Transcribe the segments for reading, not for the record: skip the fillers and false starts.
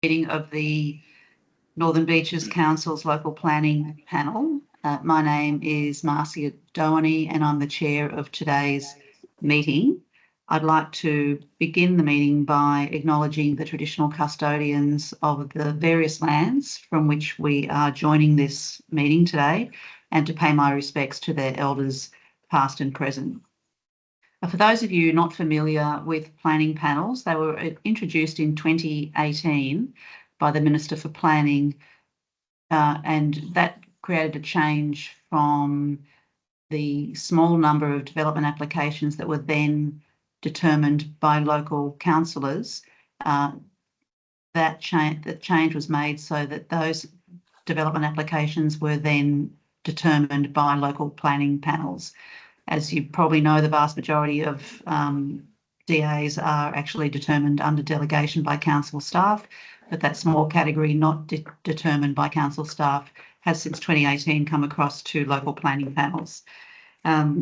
Meeting of the Northern Beaches Council's Local Planning Panel. My name is Marcia Doheny and I'm the chair of today's meeting. I'd like to begin the meeting by acknowledging the traditional custodians of the various lands from which we are joining this meeting today and to pay my respects to their elders past and present. For those of you not familiar with planning panels, they were introduced in 2018 by the Minister for Planning, and that created a change from the small number of development applications that were then determined by local councillors. That change was made so that those development applications were then determined by local planning panels. As you probably know, the vast majority of DAs are actually determined under delegation by council staff, but that small category not determined by council staff has since 2018 come across to local planning panels.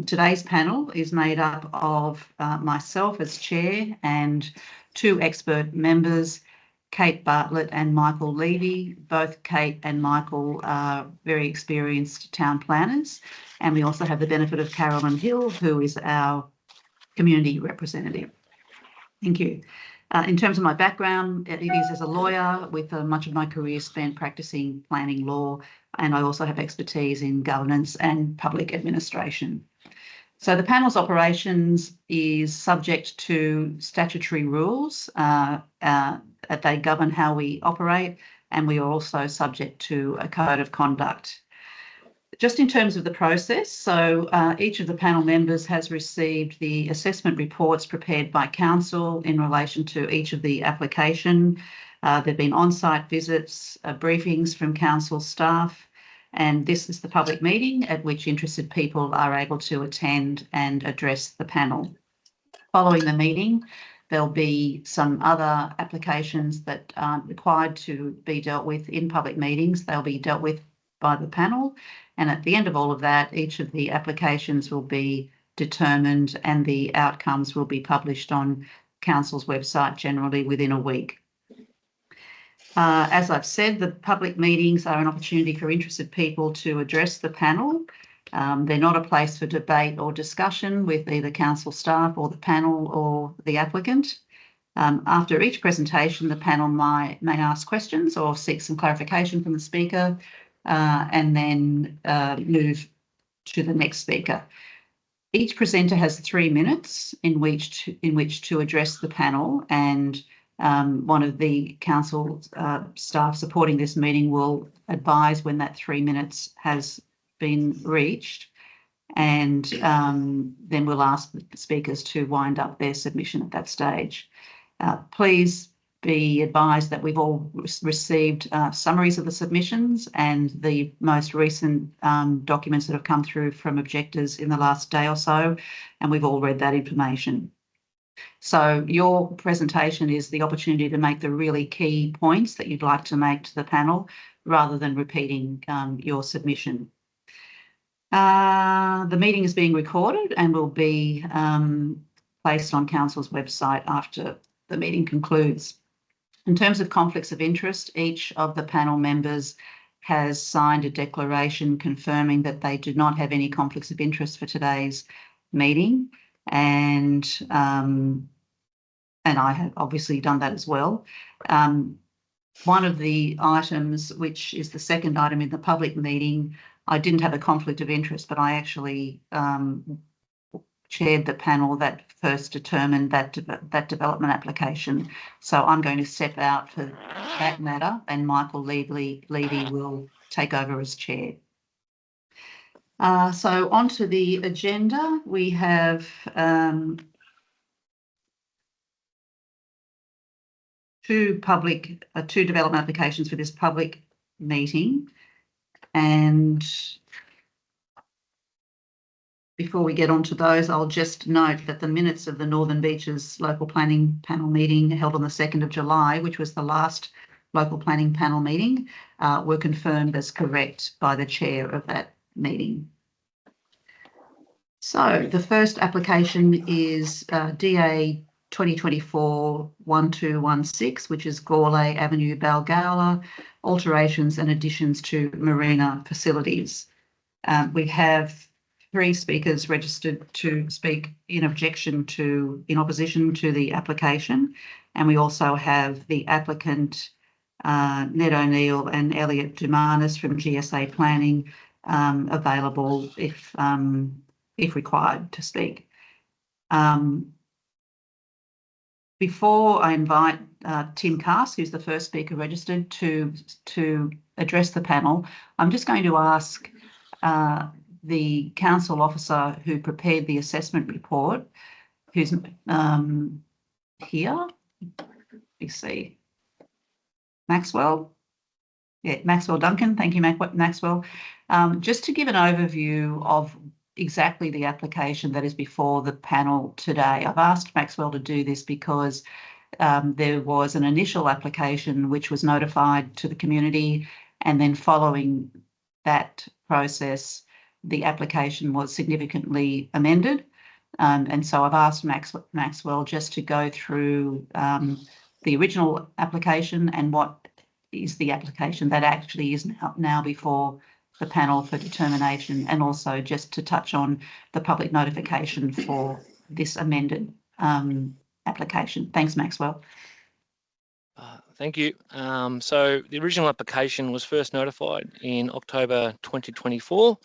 Today's panel is made up of myself as chair and two expert members, Kate Bartlett and Michael Levy. Both Kate and Michael are very experienced town planners. And we also have the benefit of Carolyn Hill, who is our community representative. Thank you. In terms of my background, it is as a lawyer with much of my career spent practicing planning law, and I also have expertise in governance and public administration. So the panel's operations is subject to statutory rules. They govern how we operate, and we are also subject to a code of conduct. Just in terms of the process, so each of the panel members has received the assessment reports prepared by council in relation to each of the application. There have been on-site visits, briefings from council staff, and this is the public meeting at which interested people are able to attend and address the panel. Following the meeting, there'll be some other applications that aren't required to be dealt with in public meetings. They'll be dealt with by the panel. And at the end of all of that, each of the applications will be determined and the outcomes will be published on council's website generally within a week. As I've said, the public meetings are an opportunity for interested people to address the panel. They're not a place for debate or discussion with either council staff or the panel or the applicant. After each presentation, the panel may ask questions or seek some clarification from the speaker, and then move to the next speaker. Each presenter has 3 minutes in which to address the panel, and one of the council staff supporting this meeting will advise when that 3 minutes has been reached, and then we'll ask the speakers to wind up their submission at that stage. Please be advised that we've all received summaries of the submissions and the most recent documents that have come through from objectors in the last day or so, and we've all read that information. So your presentation is the opportunity to make the really key points that you'd like to make to the panel rather than repeating your submission. The meeting is being recorded and will be placed on council's website after the meeting concludes. In terms of conflicts of interest, each of the panel members has signed a declaration confirming that they do not have any conflicts of interest for today's meeting, and I have obviously done that as well. One of the items, which is the second item in the public meeting, I didn't have a conflict of interest, but I actually chaired the panel that first determined that development application. So I'm going to step out for that matter, and Michael Levy will take over as chair. So onto the agenda, we have two development applications for this public meeting, and before we get on to those, I'll just note that the minutes of the Northern Beaches Local Planning Panel meeting held on the 2nd of July, which was the last local planning panel meeting, were confirmed as correct by the chair of that meeting. So the first application is DA 2024-1216, which is Gourlay Avenue, Balgowlah, alterations and additions to marina facilities. We have 3 speakers registered to speak in opposition to the application, and we also have the applicant Ned O'Neill and Elliot Dumanis from GSA Planning available if required to speak. Before I invite Tim Cask, who's the first speaker registered, to address the panel, I'm just going to ask the council officer who prepared the assessment report, who's here. You see Maxwell. Yeah, Maxwell Duncan. Thank you, Maxwell. Just to give an overview of exactly the application that is before the panel today. I've asked Maxwell to do this because there was an initial application which was notified to the community, and then following that process, the application was significantly amended. And so I've asked Maxwell just to go through the original application and what is the application that actually is now before the panel for determination, and also just to touch on the public notification for this amended application. Thanks, Maxwell. Thank you. So the original application was first notified in October 2024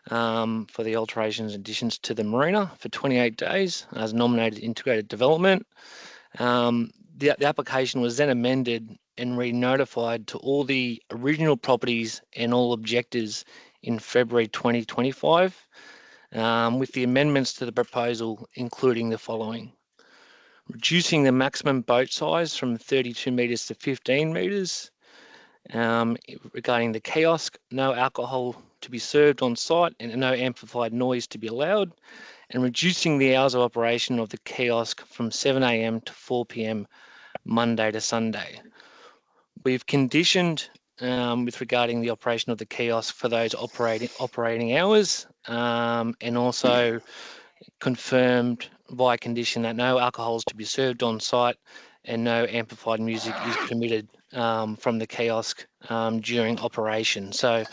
for the alterations and additions to the marina for 28 days as nominated integrated development. The application was then amended and re-notified to all the original properties and all objectors in February 2025, with the amendments to the proposal including the following: reducing the maximum boat size from 32 metres to 15 metres. Regarding the kiosk, no alcohol to be served on site and no amplified noise to be allowed, and reducing the hours of operation of the kiosk from 7 a.m. to 4 p.m. Monday to Sunday. We've conditioned with regarding the operation of the kiosk for those operating hours, and also confirmed by condition that no alcohol is to be served on site and no amplified music is permitted from the kiosk during operation. So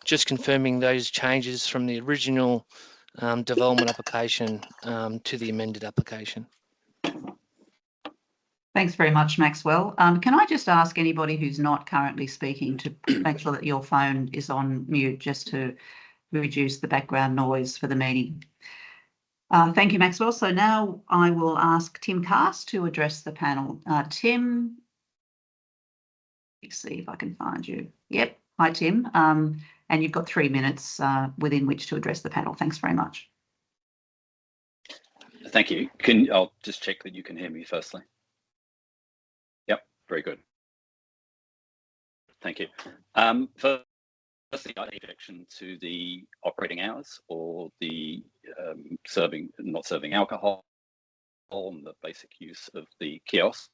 just confirming those changes from the original development application to the amended application. Thanks very much, Maxwell. Can I just ask anybody who's not currently speaking to make sure that your phone is on mute, just to reduce the background noise for the meeting? Thank you, Maxwell. So now I will ask Tim Cask to address the panel. Tim, let's see if I can find you. Yep. Hi, Tim. And you've got 3 minutes within which to address the panel. Thanks very much. Thank you. I'll just check that you can hear me firstly. Yep, very good. Thank you. Firstly, I objection to the operating hours or the not serving alcohol and the basic use of the kiosk.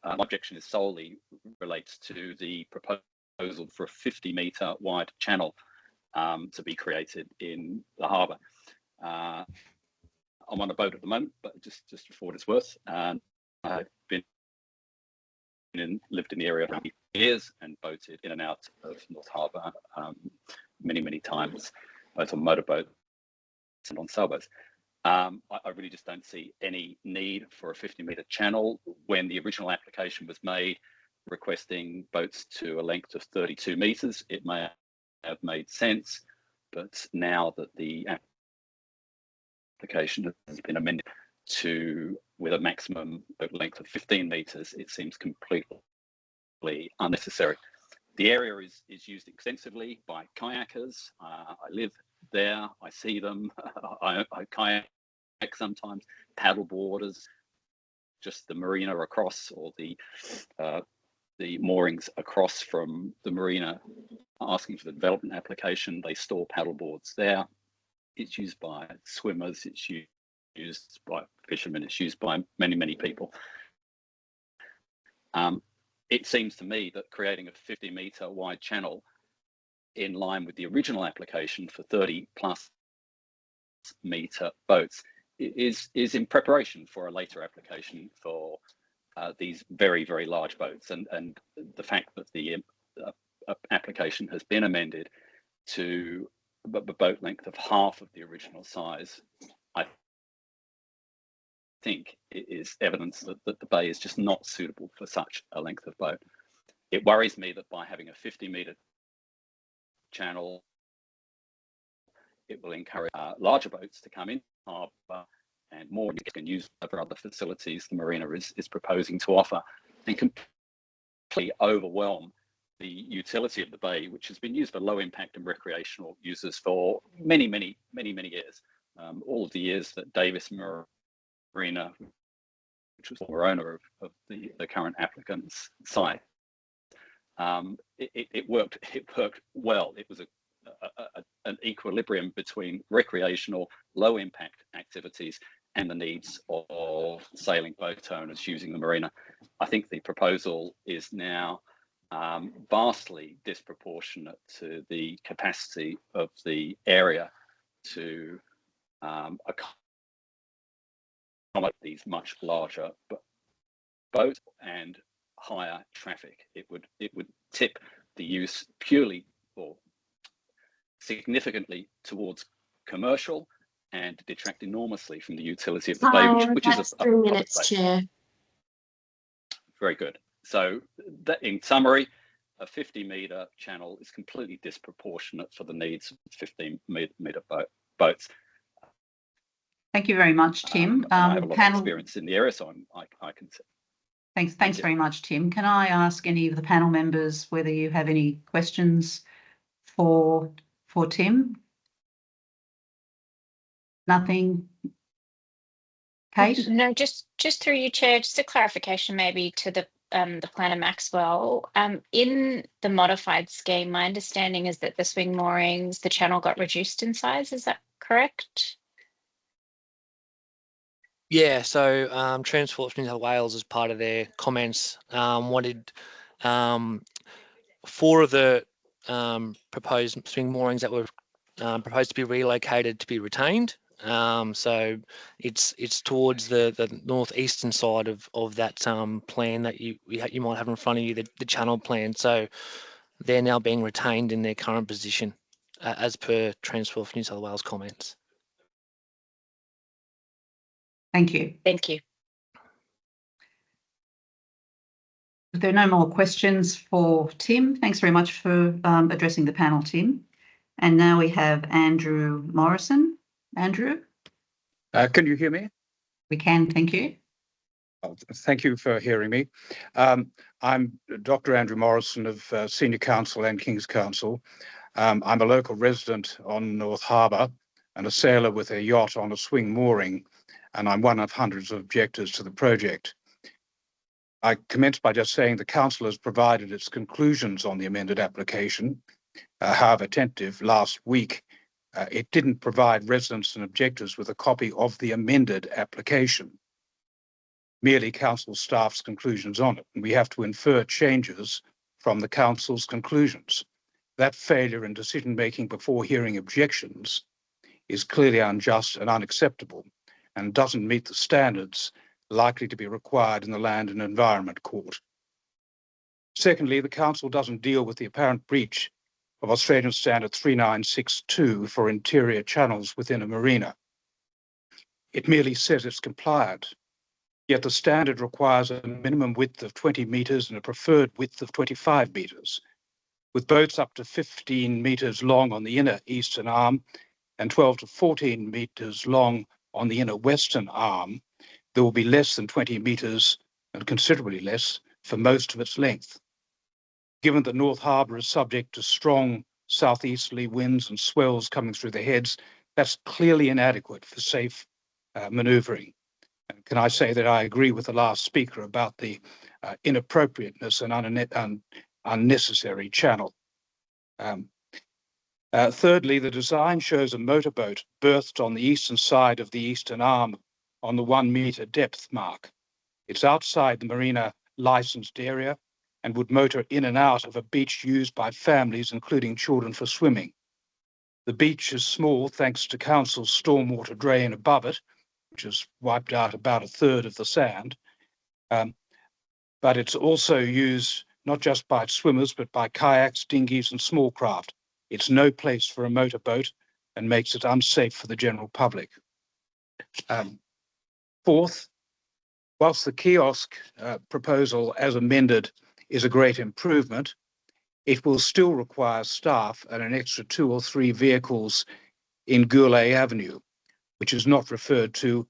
My objection is solely relates to the proposal for a 50-metre wide channel to be created in the harbour. I'm on a boat at the moment, but just for what it's worth, and I've lived in the area for many years and boated in and out of North Harbour many times, both on motorboats and on sailboats. I really just don't see any need for a 50-metre channel. When the original application was made requesting boats to a length of 32 metres, it may have made sense, but now that the application has been amended with a maximum length of 15 metres, it seems completely unnecessary. The area is used extensively by kayakers. I live there, I see them. I kayak sometimes, paddle boarders, just the marina across, or the moorings across from the marina, asking for the development application. They store paddle boards there. It's used by swimmers, it's used by fishermen, it's used by many people. It seems to me that creating a 50-metre wide channel in line with the original application for 30+ metre boats is in preparation for a later application for these very, very large boats, and the fact that the application has been amended to a boat length of half of the original size, I think it is evidence that the bay is just not suitable for such a length of boat. It worries me that by having a 50-metre channel, it will encourage larger boats to come in harbour and more can use over other facilities the marina is proposing to offer, and completely overwhelm the utility of the bay, which has been used for low impact and recreational users for many years. All of the years that Davis Marina, which was the owner of the current applicant's site, it worked well. It was an equilibrium between recreational, low impact activities and the needs of sailing boat owners using the marina. I think the proposal is now vastly disproportionate to the capacity of the area to accommodate these much larger boats and higher traffic. It would tip the use purely or significantly towards commercial and detract enormously from the utility of the bay, which is a 3 minutes, Chair. Very good. So that, in summary, a 50-metre channel is completely disproportionate for the needs of 15-metre boats. Thank you very much, Tim. I have a lot of experience in the area, so I can say. Thanks very much, Tim. Can I ask any of the panel members whether you have any questions for Tim? Nothing? Kate? No, just through you, Chair, just a clarification maybe to the planner Maxwell. In the modified scheme, my understanding is that the swing moorings, the channel got reduced in size. Is that correct? Yeah, so Transport for New South Wales, as part of their comments, wanted 4 of the proposed swing moorings that were proposed to be relocated to be retained. So it's towards the northeastern side of that plan that you might have in front of you, the channel plan. So they're now being retained in their current position, as per Transport for New South Wales comments. Thank you. Thank you. If there are no more questions for Tim, thanks very much for addressing the panel, Tim. And now we have Andrew Morrison. Andrew? Can you hear me? We can, thank you. Oh, thank you for hearing me. I'm Dr. Andrew Morrison of Senior Counsel and King's Counsel. I'm a local resident on North Harbour and a sailor with a yacht on a swing mooring, and I'm one of hundreds of objectors to the project. I commence by just saying the Council has provided its conclusions on the amended application. However, tentative last week, it didn't provide residents and objectors with a copy of the amended application, merely Council staff's conclusions on it, and we have to infer changes from the Council's conclusions. That failure in decision-making before hearing objections is clearly unjust and unacceptable, and doesn't meet the standards likely to be required in the Land and Environment Court. Secondly, the Council doesn't deal with the apparent breach of Australian Standard 3962 for interior channels within a marina. It merely says it's compliant, yet the standard requires a minimum width of 20 metres and a preferred width of 25 metres. With boats up to 15 metres long on the inner eastern arm and 12 to 14 metres long on the inner western arm, there will be less than 20 metres and considerably less for most of its length. Given that North Harbour is subject to strong southeasterly winds and swells coming through the heads, that's clearly inadequate for safe manoeuvring. And can I say that I agree with the last speaker about the inappropriateness and unnecessary channel. Thirdly, the design shows a motorboat berthed on the eastern side of the eastern arm on the 1 metre depth mark. It's outside the marina licensed area and would motor in and out of a beach used by families, including children, for swimming. The beach is small thanks to Council's stormwater drain above it, which has wiped out about a third of the sand. But it's also used not just by swimmers, but by kayaks, dinghies, and small craft. It's no place for a motorboat and makes it unsafe for the general public. Fourth, whilst the kiosk proposal as amended is a great improvement, it will still require staff and an extra 2 or 3 vehicles in Goulet Avenue, which is not referred to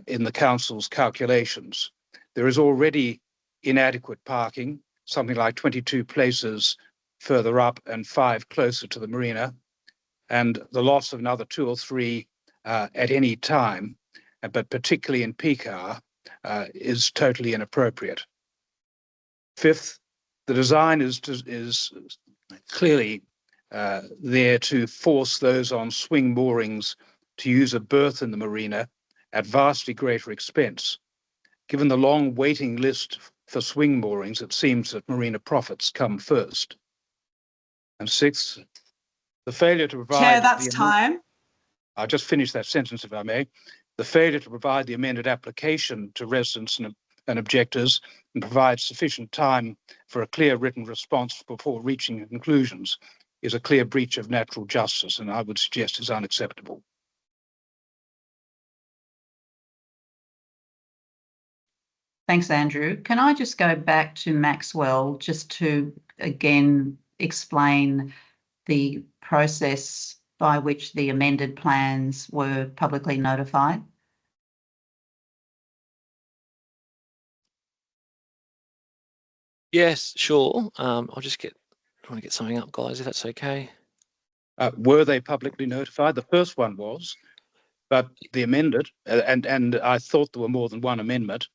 in the council's calculations. There is already inadequate parking, something like 22 places further up and 5 closer to the marina, and the loss of another 2 or 3 at any time, but particularly in peak hour, is totally inappropriate. Fifth, the design is clearly there to force those on swing moorings to use a berth in the marina at vastly greater expense. Given the long waiting list for swing moorings, it seems that marina profits come first. And sixth, the failure to provide... Chair, that's time. I'll just finish that sentence, if I may. The failure to provide the amended application to residents and objectors and provide sufficient time for a clear written response before reaching conclusions is a clear breach of natural justice, and I would suggest is unacceptable. Thanks, Andrew. Can I just go back to Maxwell just to again explain the process by which the amended plans were publicly notified? Yes, sure. I'll just I want to get something up, guys, if that's okay. Were they publicly notified? The first one was, but the amended, and I thought there were more than one amendment.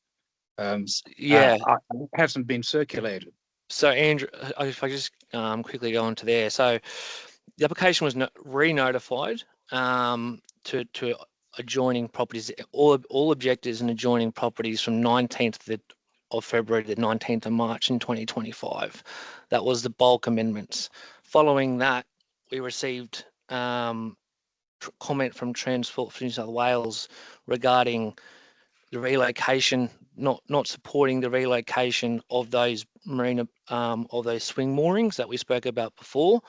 Hasn't been circulated. So Andrew, if I just quickly go on to there. So the application was re-notified to adjoining properties, all objectors and adjoining properties from 19th of February to 19th of March in 2025. That was the bulk amendments. Following that, we received comment from Transport for New South Wales regarding the relocation, not supporting the relocation of those marina of those swing moorings that we spoke about before.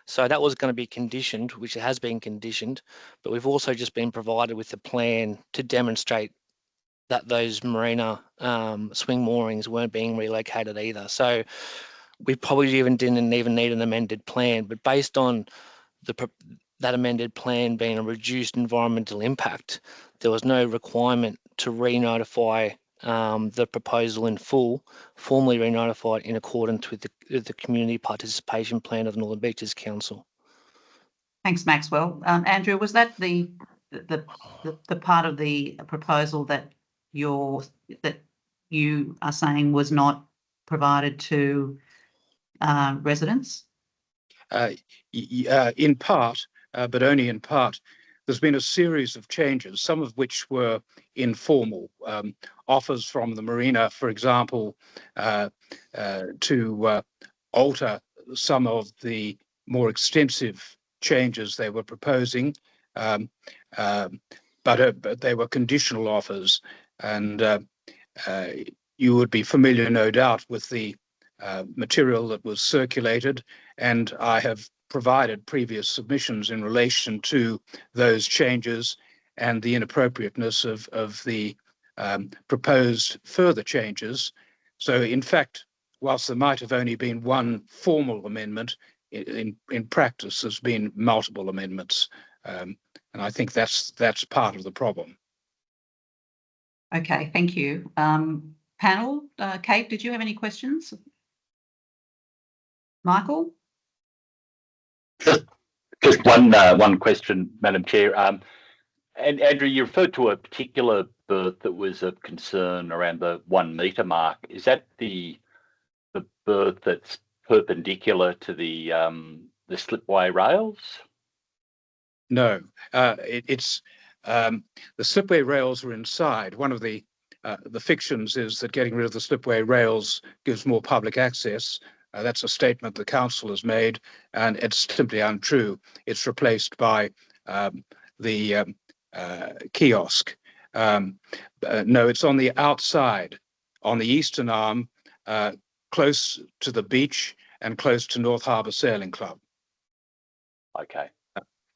So that was going to be conditioned, which it has been conditioned, but we've also just been provided with a plan to demonstrate that those marina swing moorings weren't being relocated either. So we probably didn't even need an amended plan, but based on that amended plan being a reduced environmental impact, there was no requirement to re-notify the proposal in full, formally re-notified in accordance with the Community Participation Plan of the Northern Beaches Council. Thanks, Maxwell. Andrew, was that the part of the proposal that you are saying was not provided to residents? In part, but only in part. There's been a series of changes, some of which were informal. Offers from the marina, for example, to alter some of the more extensive changes they were proposing, but they were conditional offers. And you would be familiar, no doubt, with the material that was circulated, and I have provided previous submissions in relation to those changes and the inappropriateness of the proposed further changes. So in fact, whilst there might have only been one formal amendment, in practice there's been multiple amendments, and I think that's part of the problem. Okay, thank you. Panel, Kate, did you have any questions? Michael? Just one question, Madam Chair. And Andrew, you referred to a particular berth that was of concern around the 1 metre mark. Is that the berth that's perpendicular to the slipway rails? No, it's the slipway rails are inside. One of the fictions is that getting rid of the slipway rails gives more public access. That's a statement the council has made, and it's simply untrue. It's replaced by the kiosk. No, it's on the outside, on the eastern arm, close to the beach and close to North Harbour Sailing Club. Okay.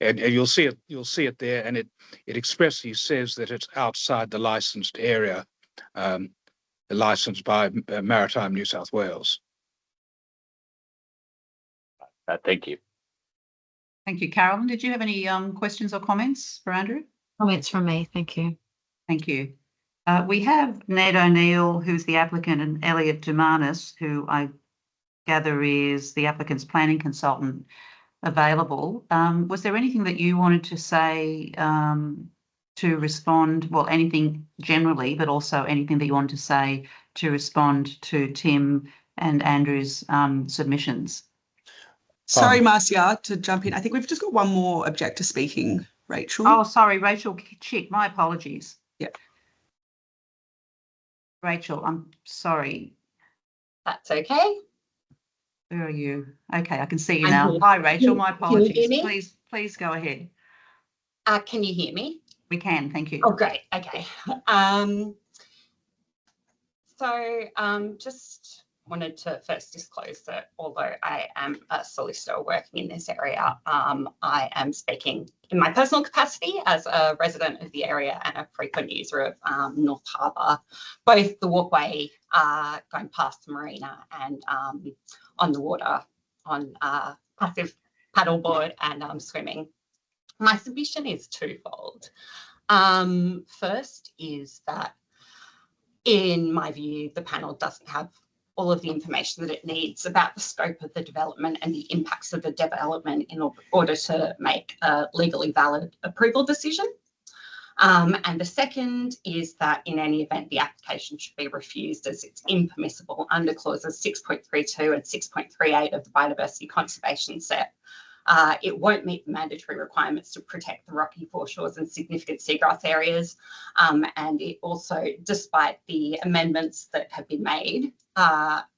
And you'll see it there, and it expressly says that it's outside the licensed area, licensed by Maritime New South Wales. Thank you. Thank you. Carolyn, did you have any questions or comments for Andrew? Comments from me, thank you. Thank you. We have Ned O'Neill, who's the applicant, and Elliot Dumanis, who I gather is the applicant's planning consultant, available. Was there anything that you wanted to say to respond? Well, anything generally, but also anything that you wanted to say to respond to Tim and Andrew's submissions? Sorry, Marcia, to jump in. I think we've just got one more objector speaking, Rachel. Oh, sorry, Rachel Chick. My apologies. Yeah. Rachel, I'm sorry. That's okay. Where are you? Okay, I can see you I'm now. here. Hi, Rachel. My Can you hear apologies. me? Please go ahead. Can you hear me? We can. Thank you. Oh, great. Okay. Just wanted to first disclose that although I am a solicitor working in this area, I am speaking in my personal capacity as a resident of the area and a frequent user of North Harbour, both the walkway going past the marina and on the water on passive paddleboard and swimming. My submission is twofold. First is that, in my view, the panel doesn't have all of the information that it needs about the scope of the development and the impacts of the development in order to make a legally valid approval decision. And the second is that in any event, the application should be refused as it's impermissible under clauses 6.32 and 6.38 of the Biodiversity Conservation Set. It won't meet the mandatory requirements to protect the rocky foreshores and significant seagrass areas. And it also, despite the amendments that have been made,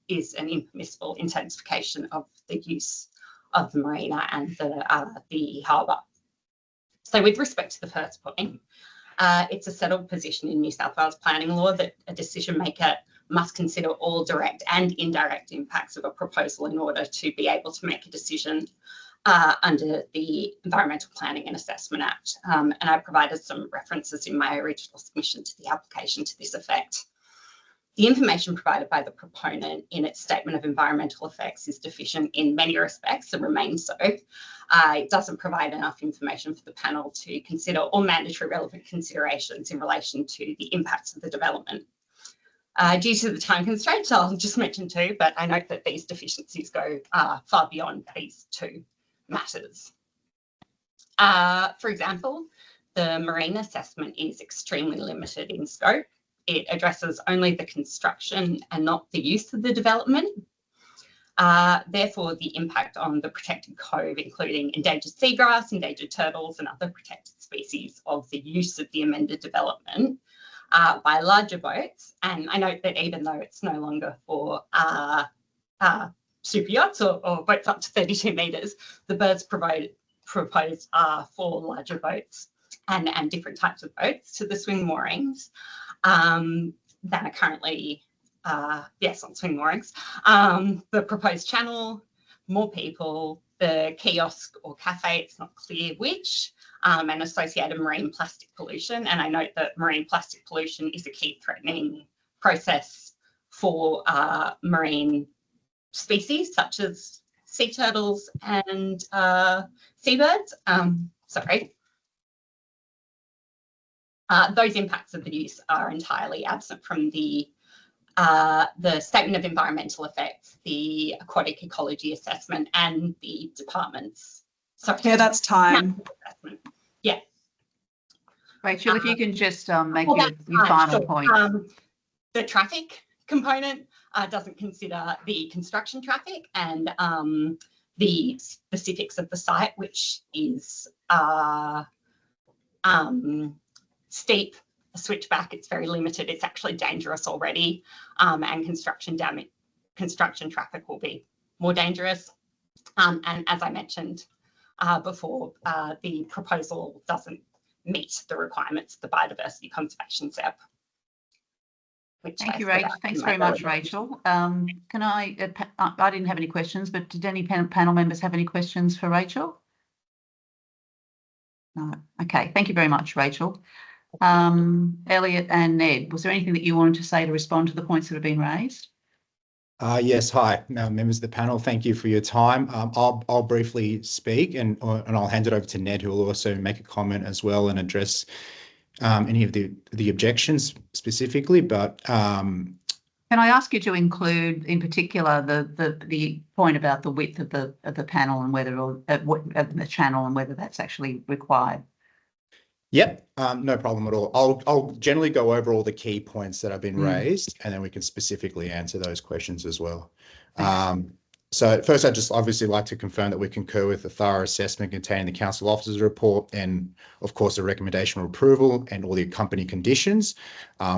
is an impermissible intensification of the use of the marina and the harbour. So with respect to the first point, it's a settled position in New South Wales planning law that a decision maker must consider all direct and indirect impacts of a proposal in order to be able to make a decision under the Environmental Planning and Assessment Act. And I provided some references in my original submission to the application to this effect. The information provided by the proponent in its statement of environmental effects is deficient in many respects and remains so. It doesn't provide enough information for the panel to consider all mandatory relevant considerations in relation to the impacts of the development. Due to the time constraints, I'll just mention two, but I note that these deficiencies go far beyond these two matters. For example, the marine assessment is extremely limited in scope. It addresses only the construction and not the use of the development. Therefore, the impact on the protected cove, including endangered seagrass, endangered turtles, and other protected species of the use of the amended development by larger boats. And I note that even though it's no longer for super yachts or boats up to 32 metres, the birds proposed are for larger boats and different types of boats to the swing moorings that are currently, yes, on swing moorings. The proposed channel, more people, the kiosk or cafe, it's not clear which, and associated marine plastic pollution. And I note that marine plastic pollution is a key threatening process for marine species such as sea turtles and seabirds. Those impacts of the use are entirely absent from the statement of environmental effects, the aquatic ecology assessment, and the department's. Sorry. Yeah, that's time. Assessment. Yeah. Rachel, if you can just make Well, your final sure. point. The traffic component doesn't consider the construction traffic and the specifics of the site, which is steep, a switchback. It's very limited. It's actually dangerous already, and construction traffic will be more dangerous. And as I mentioned before, the proposal doesn't meet the requirements of the biodiversity conservation SEP. Thank you, Rachel. Thanks very much, Rachel. Can I didn't have any questions, but did any panel members have any questions for Rachel? No. Okay, thank you very much, Rachel. Elliot and Ned, was there anything that you wanted to say to respond to the points that have been raised? Yes, hi, members of the panel. Thank you for your time. I'll briefly speak and I'll hand it over to Ned, who will also make a comment as well and address any of the objections specifically. But can I ask you to include, in particular, the point about the width of the panel and whether the channel and whether that's actually required? Yep, no problem at all. I'll generally go over all the key points that have been raised, and then we can specifically answer those questions as well. So first, I'd just obviously like to confirm that we concur with the thorough assessment contained in the council officer's report and, of course, the recommendation of approval and all the accompanying conditions.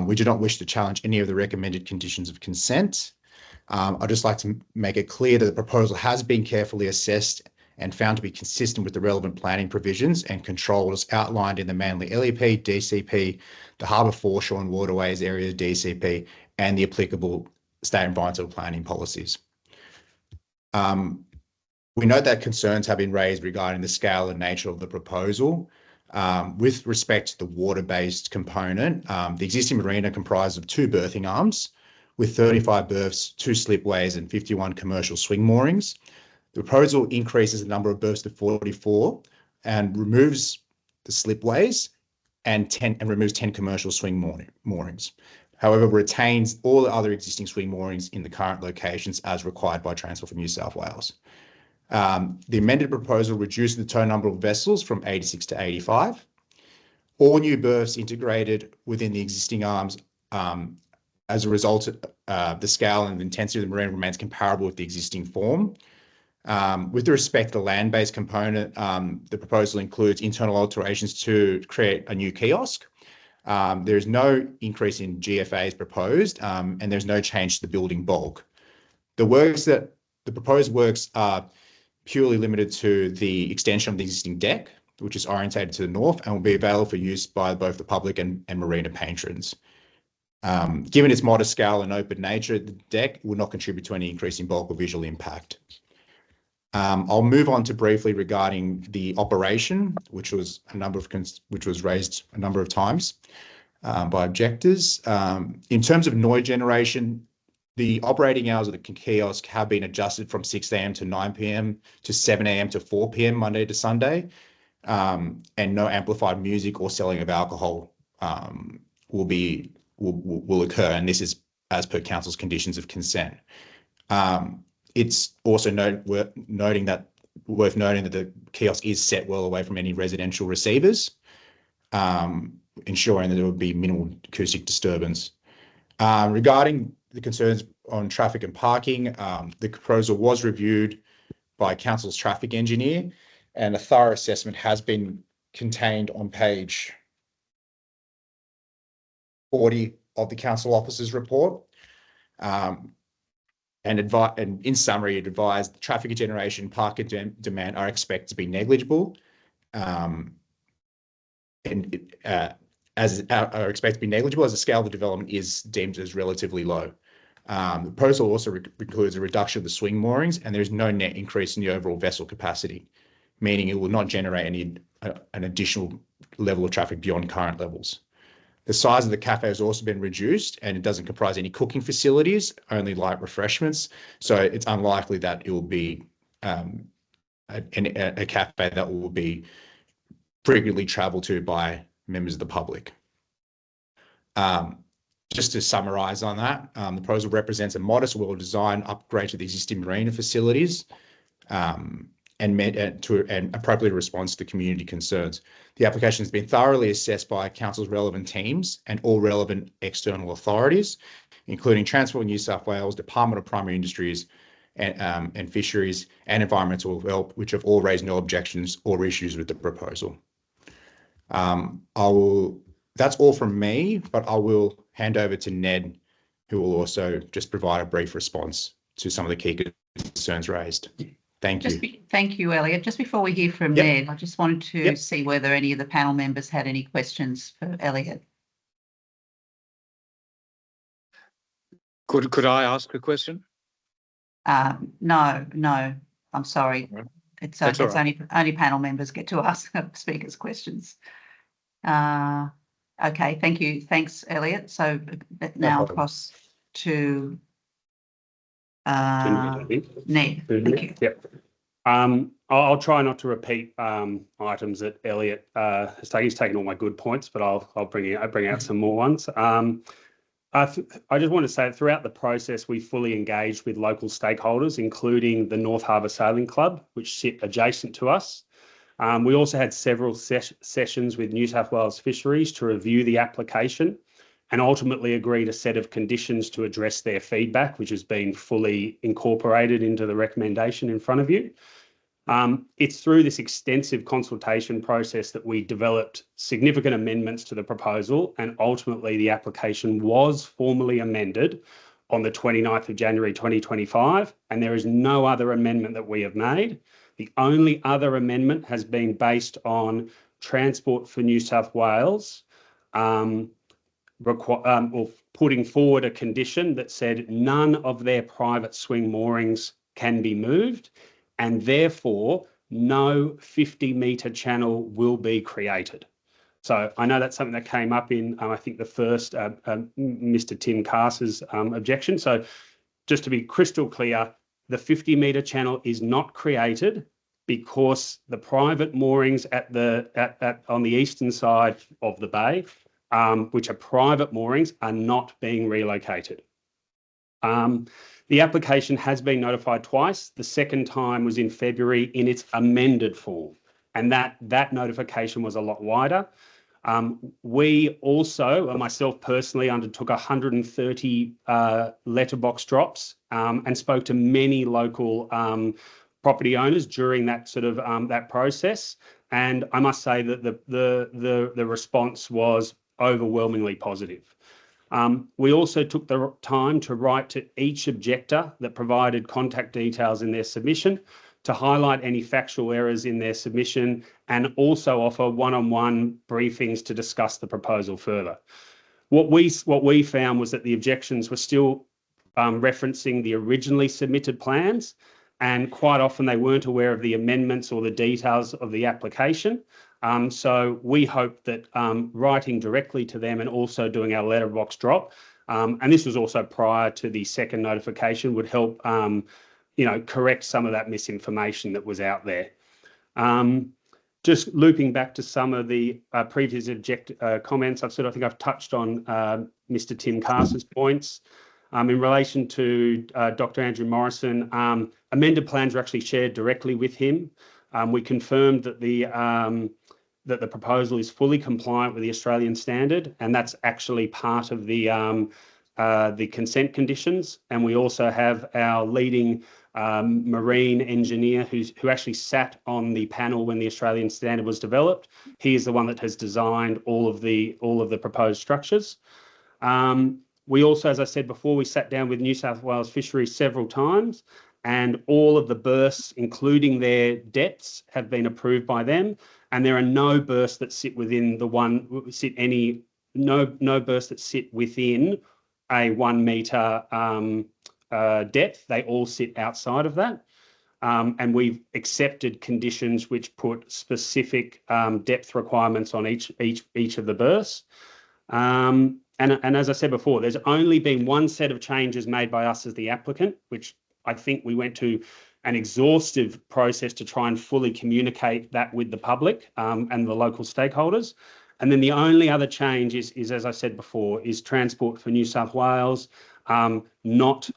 We do not wish to challenge any of the recommended conditions of consent. I'd just like to make it clear that the proposal has been carefully assessed and found to be consistent with the relevant planning provisions and controls outlined in the Manly LEP, DCP, the Harbour Foreshore and Waterways Area DCP, and the applicable state environmental planning policies. We note that concerns have been raised regarding the scale and nature of the proposal. With respect to the water-based component, the existing marina comprises of 2 berthing arms with 35 berths, 2 slipways and 51 commercial swing moorings. The proposal increases the number of berths to 44 and removes the slipways and removes 10 commercial swing moorings. However, retains all the other existing swing moorings in the current locations as required by Transport for New South Wales. The amended proposal reduces the total number of vessels from 86 to 85. All new berths integrated within the existing arms. As a result, the scale and intensity of the marina remains comparable with the existing form. With respect to the land-based component, the proposal includes internal alterations to create a new kiosk. There's no increase in GFAs proposed, and there's no change to the building bulk. The proposed works are purely limited to the extension of the existing deck, which is orientated to the north and will be available for use by both the public and marina patrons. Given its modest scale and open nature, the deck will not contribute to any increase in bulk or visual impact. I'll move on to briefly regarding the operation, which was raised a number of times by objectors. In terms of noise generation, the operating hours of the kiosk have been adjusted from 6 a.m. to 9 p.m. to 7 a.m. to 4 p.m. Monday to Sunday, and no amplified music or selling of alcohol will occur, and this is as per council's conditions of consent. It's also worth noting that the kiosk is set well away from any residential receivers, ensuring that there will be minimal acoustic disturbance. Regarding the concerns on traffic and parking, the proposal was reviewed by council's traffic engineer, and a thorough assessment has been contained on page 40 of the council officer's report. And in summary, it advised the traffic generation, parking demand are expected to be negligible, are expected to be negligible as the scale of the development is deemed as relatively low. The proposal also includes a reduction of the swing moorings, and there is no net increase in the overall vessel capacity, meaning it will not generate an additional level of traffic beyond current levels. The size of the cafe has also been reduced, and it doesn't comprise any cooking facilities, only light refreshments. So it's unlikely that it will be a cafe that will be frequently travelled to by members of the public. Just to summarise on that, the proposal represents a modest, well-designed upgrade to the existing marina facilities, and appropriately responds to community concerns. The application has been thoroughly assessed by council's relevant teams and all relevant external authorities, including Transport New South Wales, Department of Primary Industries and Fisheries, and Environmental Health, which have all raised no objections or issues with the proposal. That's all from me, but I will hand over to Ned, who will also just provide a brief response to some of the key concerns raised. Thank you. Thank you, Elliot. Just before we hear from Yep. Ned, I just wanted to Yep. see whether any of the panel members had any questions for Elliot. Could I ask a question? No, I'm sorry. Right. It's That's all only panel members get to ask speakers questions. Okay, thank you. Thanks, Elliot. So now problem. across to Ned, I think. Ned. Thank you. Yep. I'll try not to repeat items that Elliot has taken. He's taken all my good points, but I'll bring out some more ones. I just want to say that throughout the process, we fully engaged with local stakeholders, including the North Harbour Sailing Club, which sit adjacent to us. We also had several sessions with New South Wales Fisheries to review the application and ultimately agreed a set of conditions to address their feedback, which has been fully incorporated into the recommendation in front of you. It's through this extensive consultation process that we developed significant amendments to the proposal, and ultimately the application was formally amended on the 29th of January 2025, and there is no other amendment that we have made. The only other amendment has been based on Transport for New South Wales or putting forward a condition that said none of their private swing moorings can be moved, and therefore no 50-metre channel will be created. So I know that's something that came up in, I think, the first Mr. Tim Cars's objection. So just to be crystal clear, the 50-metre channel is not created because the private moorings on the eastern side of the bay, which are private moorings, are not being relocated. The application has been notified twice. The second time was in February in its amended form, and that notification was a lot wider. We also, myself personally, undertook 130 letterbox drops and spoke to many local property owners during that that process. And I must say that the response was overwhelmingly positive. We also took the time to write to each objector that provided contact details in their submission to highlight any factual errors in their submission and also offer one-on-one briefings to discuss the proposal further. What we found was that the objections were still referencing the originally submitted plans, and quite often they weren't aware of the amendments or the details of the application. So we hope that writing directly to them and also doing our letterbox drop, and this was also prior to the second notification, would help correct some of that misinformation that was out there. Just looping back to some of the previous comments, I think I've touched on Mr. Tim Carson's points. In relation to Dr. Andrew Morrison, amended plans were actually shared directly with him. We confirmed that the proposal is fully compliant with the Australian standard, and that's actually part of the consent conditions. And we also have our leading marine engineer who actually sat on the panel when the Australian standard was developed. He is the one that has designed all of the proposed structures. We also, as I said before, we sat down with New South Wales Fisheries several times, and all of the berths, including their depths, have been approved by them. And there are no berths that sit within no berths that sit within a 1 metre depth. They all sit outside of that. And we've accepted conditions which put specific depth requirements on each of the berths. And as I said before, there's only been one set of changes made by us as the applicant, which I think we went to an exhaustive process to try and fully communicate that with the public and the local stakeholders. And then the only other change is, as I said before, is Transport for New South Wales not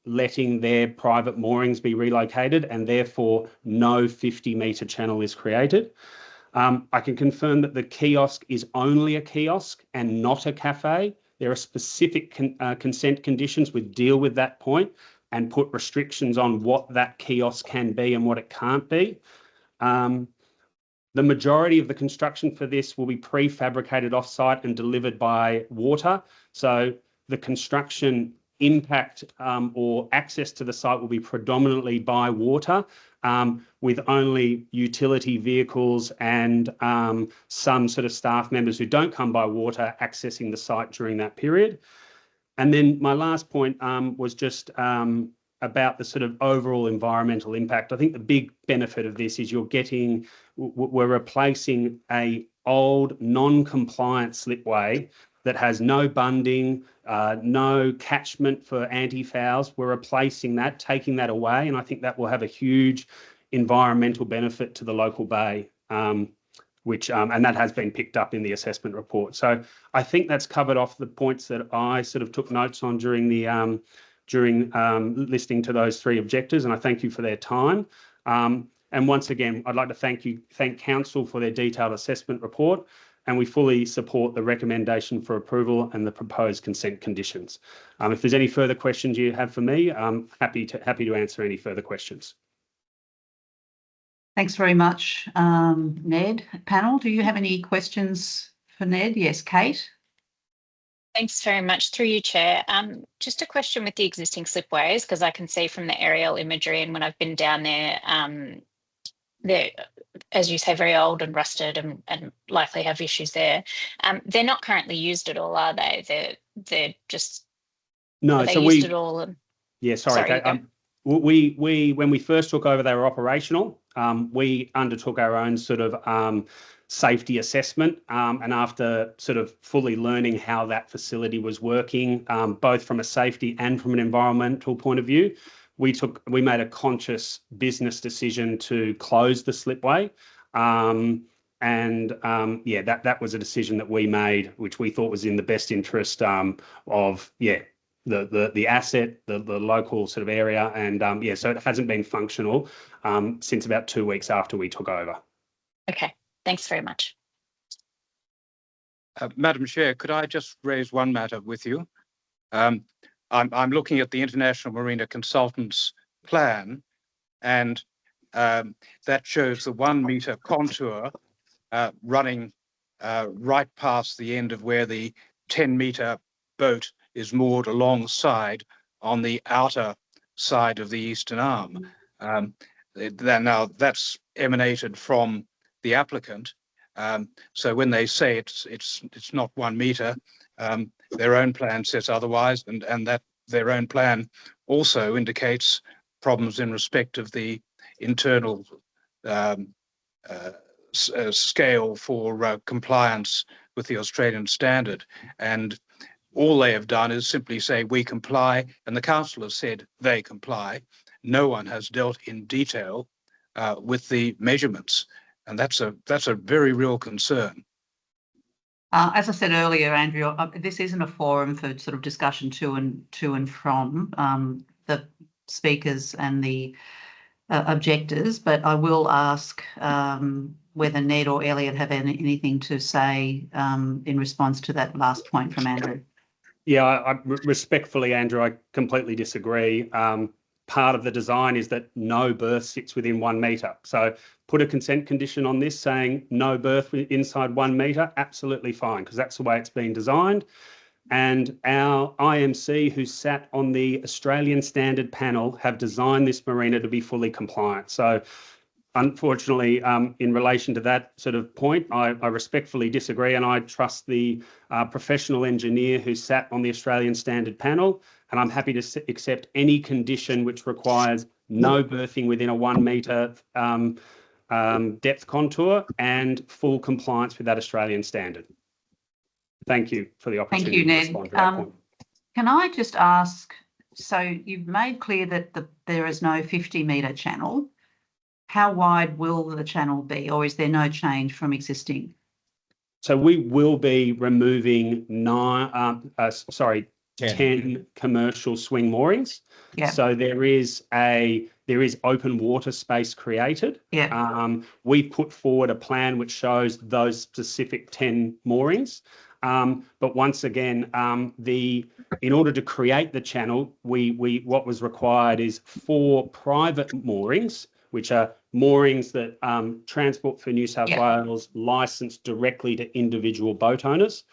letting their private moorings be relocated, and therefore no 50-metre channel is created. I can confirm that the kiosk is only a kiosk and not a cafe. There are specific consent conditions which deal with that point and put restrictions on what that kiosk can be and what it can't be. The majority of the construction for this will be prefabricated off-site and delivered by water. So the construction impact or access to the site will be predominantly by water, with only utility vehicles and some sort of staff members who don't come by water accessing the site during that period. And then my last point was just about the sort of overall environmental impact. I think the big benefit of this is we're replacing a old non-compliant slipway that has no bunding, no catchment for anti-fouls. We're replacing that, taking that away, and I think that will have a huge environmental benefit to the local bay, and that has been picked up in the assessment report. So I think that's covered off the points that I sort of took notes on during listening to those three objectives, and I thank you for their time. And once again, I'd like to thank Council for their detailed assessment report, and we fully support the recommendation for approval and the proposed consent conditions. If there's any further questions you have for me, I'm happy to answer any further questions. Thanks very much, Ned. Panel, do you have any questions for Ned? Yes, Kate. Thanks very much. Through you, Chair. Just a question with the existing slipways, because I can see from the aerial imagery and when I've been down there, they're, as you say, very old and rusted and likely have issues there. They're not currently used at all, are they? They're just no. So used at all. Yeah, sorry. Kate, we when we first took over, they were operational. We undertook our own sort of safety assessment, and after sort of fully learning how that facility was working, both from a safety and from an environmental point of view, we made a conscious business decision to close the slipway. That was a decision that we made, which we thought was in the best interest of the asset, the local sort of area, and so it hasn't been functional since about 2 weeks after we took over. Okay, thanks very much. Madam Chair, could I just raise one matter with you? I'm looking at the International Marina Consultants plan, and that shows the 1 metre contour running right past the end of where the 10 metre boat is moored alongside on the outer side of the eastern arm. Now that's emanated from the applicant. So when they say it's not 1 metre, their own plan says otherwise, and that their own plan also indicates problems in respect of the internal scale for compliance with the Australian standard. And all they have done is simply say we comply, and the council has said they comply. No one has dealt in detail with the measurements, and that's a very real concern. As I said earlier, Andrew, this isn't a forum for sort of discussion to and from the speakers and the objectors, but I will ask whether Ned or Elliot have anything to say in response to that last point from Andrew. Yeah, I respectfully, Andrew, I completely disagree. Part of the design is that no berth sits within 1 metre. So put a consent condition on this saying no berth inside 1 metre, absolutely fine, because that's the way it's been designed. And our IMC, who sat on the Australian Standard Panel, have designed this marina to be fully compliant. So unfortunately, in relation to that sort of point, I respectfully disagree, and I trust the professional engineer who sat on the Australian Standard Panel, and I'm happy to accept any condition which requires no berthing within a 1 metre depth contour and full compliance with that Australian standard. Thank you for the opportunity to respond to that point. Can I just ask, so you've made clear that there is no 50-metre channel. How wide will the channel be, or is there no change from existing? So we will be removing 10 commercial swing moorings. Yeah. So there is open water space created. Yeah. We put forward a plan which shows those specific 10 moorings. But once again, in order to create the channel, what was required is 4 private moorings, which are moorings that Transport for New South Wales licensed directly to individual boat owners.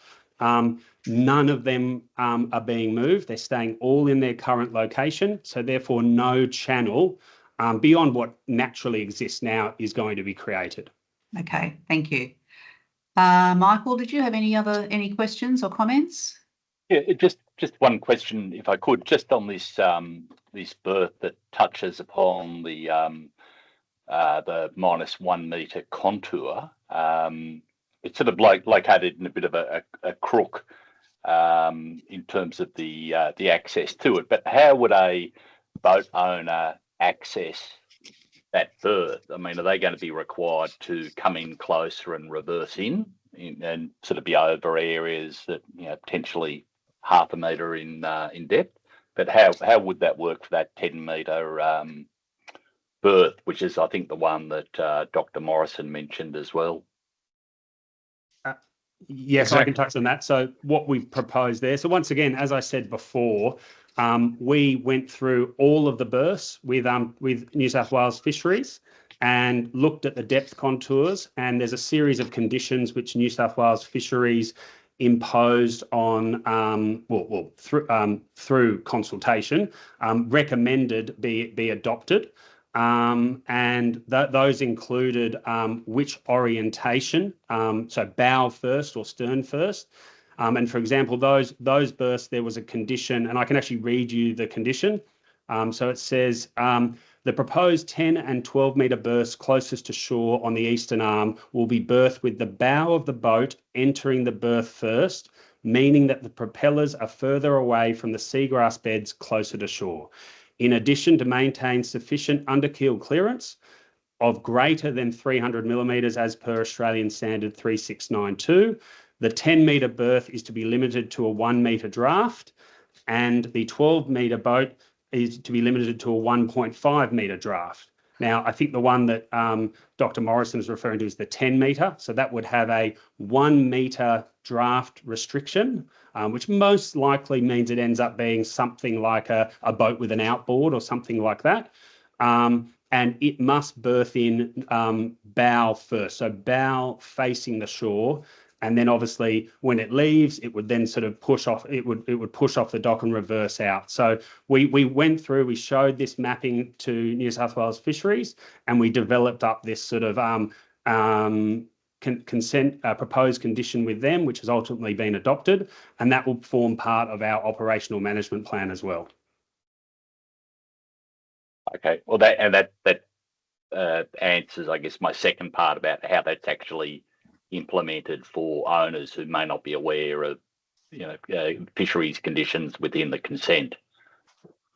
None of them are being moved. They're staying all in their current location. So therefore, no channel beyond what naturally exists now is going to be created. Okay, thank you. Michael, did you have any questions or comments? Yeah, just one question, if I could, just on this this berth that touches upon the -1 metre contour. It's sort of located in a bit of a crook in terms of the access to it. But how would a boat owner access that berth? I mean, are they going to be required to come in closer and reverse in and sort of be over areas that, you know, potentially half a metre in depth? But how would that work for that 10 metre berth, which is, I think, the one that Dr. Morrison mentioned as well? Yes, exactly. I can touch on that. So what we've proposed there. So once again, as I said before, we went through all of the berths with New South Wales Fisheries and looked at the depth contours. And there's a series of conditions which New South Wales Fisheries imposed on, through consultation, recommended be adopted. Those included which orientation, so bow first or stern first. And for example, those berths, there was a condition, and I can actually read you the condition. So it says, the proposed 10 and 12 metre berths closest to shore on the eastern arm will be berthed with the bow of the boat entering the berth first, meaning that the propellers are further away from the seagrass beds closer to shore. In addition, to maintain sufficient underkeel clearance of greater than 300 millimetres as per Australian Standard 3692, the 10 metre berth is to be limited to a 1 metre draft, and the 12 metre boat is to be limited to a 1.5 metre draft. Now, I think the one that Dr. Morrison is referring to is the 10 metre. So that would have a 1 metre draft restriction, which most likely means it ends up being something like a boat with an outboard or something like that. And it must berth in bow first. So bow facing the shore. And then obviously when it leaves, it would then sort of push off, it would push off the dock and reverse out. So we went through, we showed this mapping to New South Wales Fisheries, and we developed up this sort of proposed condition with them, which has ultimately been adopted, and that will form part of our operational management plan as well. Okay, well that answers, I guess, my second part about how that's actually implemented for owners who may not be aware of, fisheries conditions within the consent.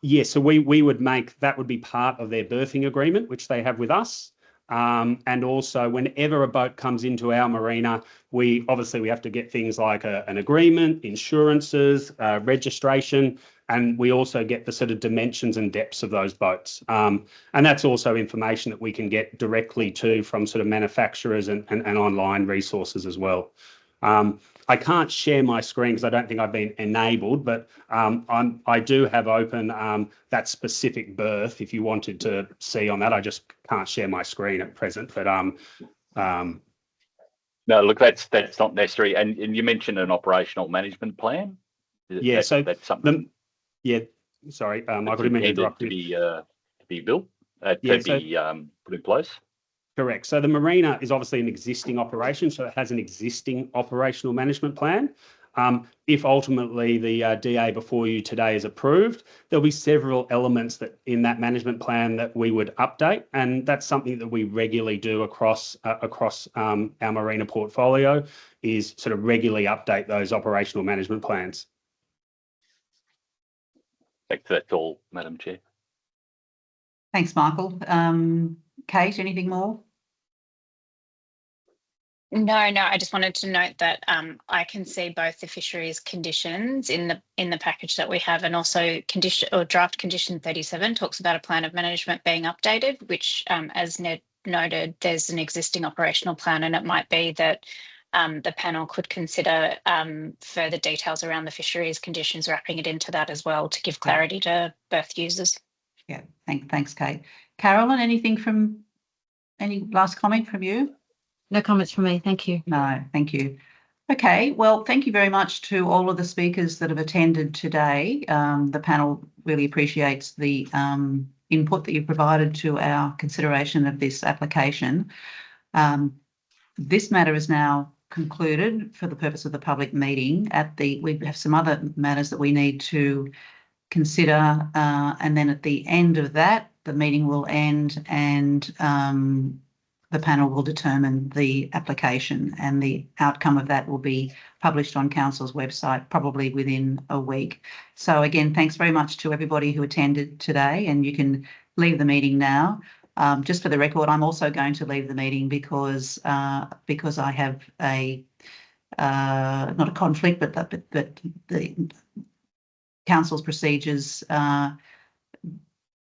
Yes, so we would make, that would be part of their berthing agreement, which they have with us. And also whenever a boat comes into our marina, we have to get things like an agreement, insurances, registration, and we also get the sort of dimensions and depths of those boats. And that's also information that we can get directly from sort of manufacturers and online resources as well. I can't share my screen because I don't think I've been enabled, but I do have open that specific berth if you wanted to see on that. I just can't share my screen at present, but no, look, that's not necessary. And you mentioned an operational management plan. Yeah, so that's something. Sorry, Michael, didn't mean to interrupt you. To be built, to be put in place. Correct. So the marina is obviously an existing operation, so it has an existing operational management plan. If ultimately the DA before you today is approved, there'll be several elements that in that management plan that we would update, and that's something that we regularly do across our marina portfolio, is sort of regularly update those operational management plans. That's all, Madam Chair. Thanks, Michael. Kate, anything more? No, I just wanted to note that I can see both the fisheries conditions in the package that we have, and also draft condition 37 talks about a plan of management being updated, which as Ned noted, there's an existing operational plan, and it might be that the panel could consider further details around the fisheries conditions, wrapping it into that as well to give clarity to berth users. Yeah, thanks, Kate. Carolyn, any last comment from you? No comments from me. Thank you. No, thank you. Okay, well, thank you very much to all of the speakers that have attended today. The panel really appreciates the input that you provided to our consideration of this application. This matter is now concluded for the purpose of the public meeting. We have some other matters that we need to consider, and then at the end of that, the meeting will end and the panel will determine the application, and the outcome of that will be published on Council's website probably within a week. So again, thanks very much to everybody who attended today, and you can leave the meeting now. Just for the record, I'm also going to leave the meeting because I have not a conflict, but the Council's procedures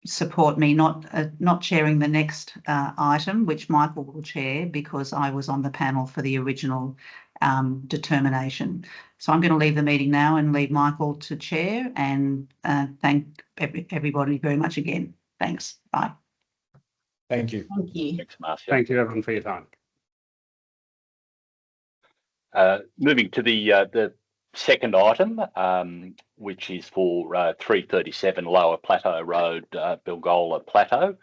support me not chairing the next item, which Michael will chair, because I was on the panel for the original determination. So I'm going to leave the meeting now and leave Michael to chair, and thank everybody very much again. Thanks. Bye. Thank you. Thank you. Thanks, Marcia. Thank you, everyone, for your time. Moving to the second item, which is for 337 Lower Plateau Road, Bilgola Plateau.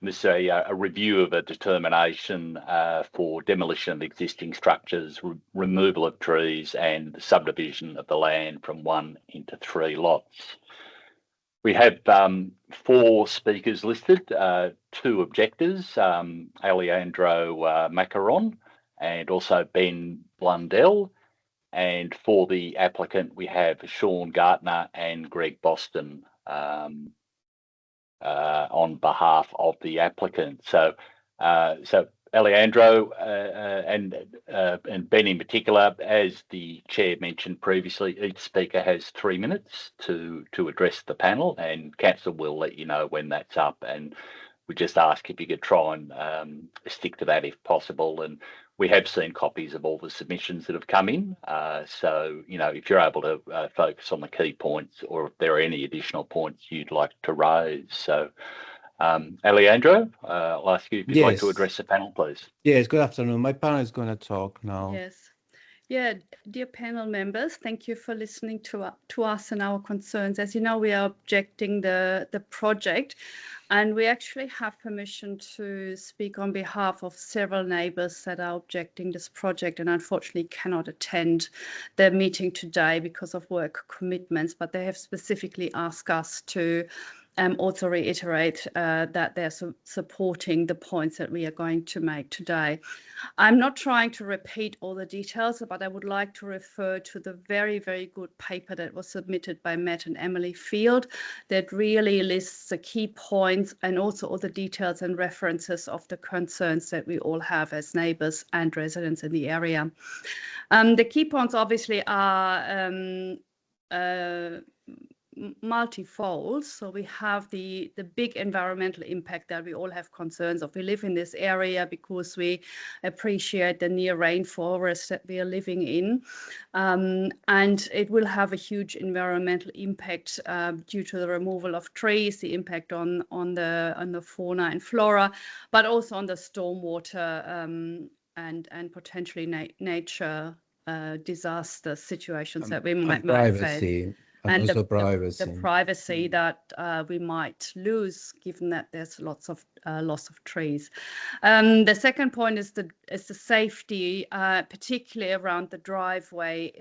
This is a review of a determination for demolition of existing structures, removal of trees, and subdivision of the land from 1 into 3 lots. We have 4 speakers listed, 2 objectors, Alejandro Macaron and also Ben Blundell. And for the applicant, we have Sean Gartner and Greg Boston on behalf of the applicant. So Alejandro and Ben in particular, as the chair mentioned previously, each speaker has 3 minutes to address the panel, and council will let you know when that's up. And we just ask if you could try and stick to that if possible. And we have seen copies of all the submissions that have come in. So, you know, if you're able to focus on the key points, or if there are any additional points you'd like to raise. So, Alejandro, I'll ask you if you'd like to address the panel, please. Yes, good afternoon. My panel is going to talk now. Yes. Yeah, dear panel members, thank you for listening to us and our concerns. As you know, we are objecting the project, and we actually have permission to speak on behalf of several neighbours that are objecting this project, and unfortunately cannot attend the meeting today because of work commitments, but they have specifically asked us to also reiterate that they're supporting the points that we are going to make today. I'm not trying to repeat all the details, but I would like to refer to the very, very good paper that was submitted by Matt and Emily Field that really lists the key points and also all the details and references of the concerns that we all have as neighbours and residents in the area. The key points obviously are multifold. So we have the big environmental impact that we all have concerns of. We live in this area because we appreciate the near rainforest that we are living in, and it will have a huge environmental impact due to the removal of trees, the impact on the fauna and flora, but also on the stormwater and potentially nature disaster situations that we might face. And the privacy that we might lose, given that there's lots of loss of trees. The second point is the safety, particularly around the driveway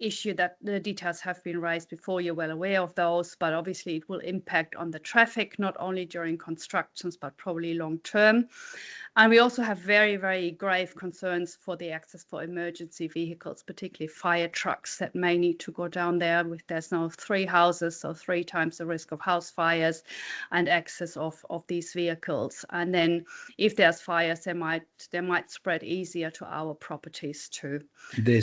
issue, that the details have been raised before. You're well aware of those, but obviously it will impact on the traffic, not only during constructions, but probably long term. And we also have very, very grave concerns for the access for emergency vehicles, particularly fire trucks that may need to go down there. There's now 3 houses, so 3 times the risk of house fires and access of these vehicles. And then if there's fires, they might spread easier to our properties too. The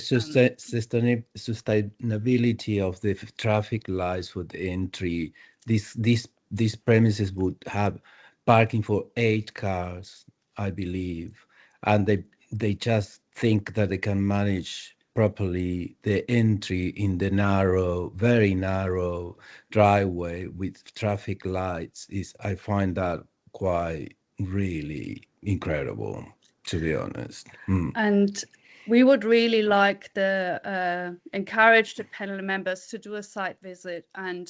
sustainability of the traffic lights for the entry, these premises would have parking for 8 cars, I believe, and they just think that they can manage properly the entry in the very narrow driveway with traffic lights. I find that quite really incredible, to be honest. And we would really like encourage the panel members to do a site visit and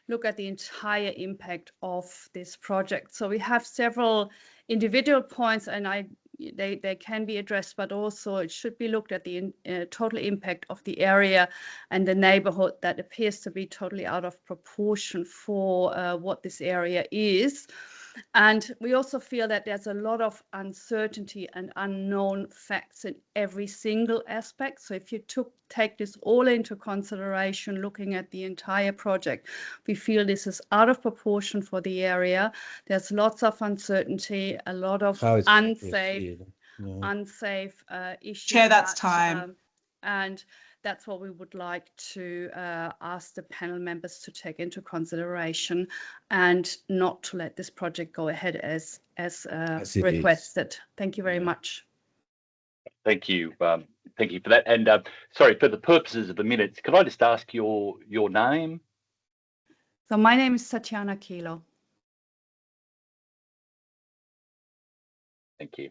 look at the entire impact of this project. So we have several individual points, and they can be addressed, but also it should be looked at the total impact of the area and the neighborhood that appears to be totally out of proportion for what this area is. And we also feel that there's a lot of uncertainty and unknown facts in every single aspect. So if you take this all into consideration, looking at the entire project, we feel this is out of proportion for the area. There's lots of uncertainty, a lot of unsafe issues. Chair, that's time. And that's what we would like to ask the panel members to take into consideration and not to let this project go ahead as requested. Thank you very much. Thank you. Thank you for that. And sorry, for the purposes of the minutes, could I just ask your name? So my name is Tatiana Kilo. Thank you.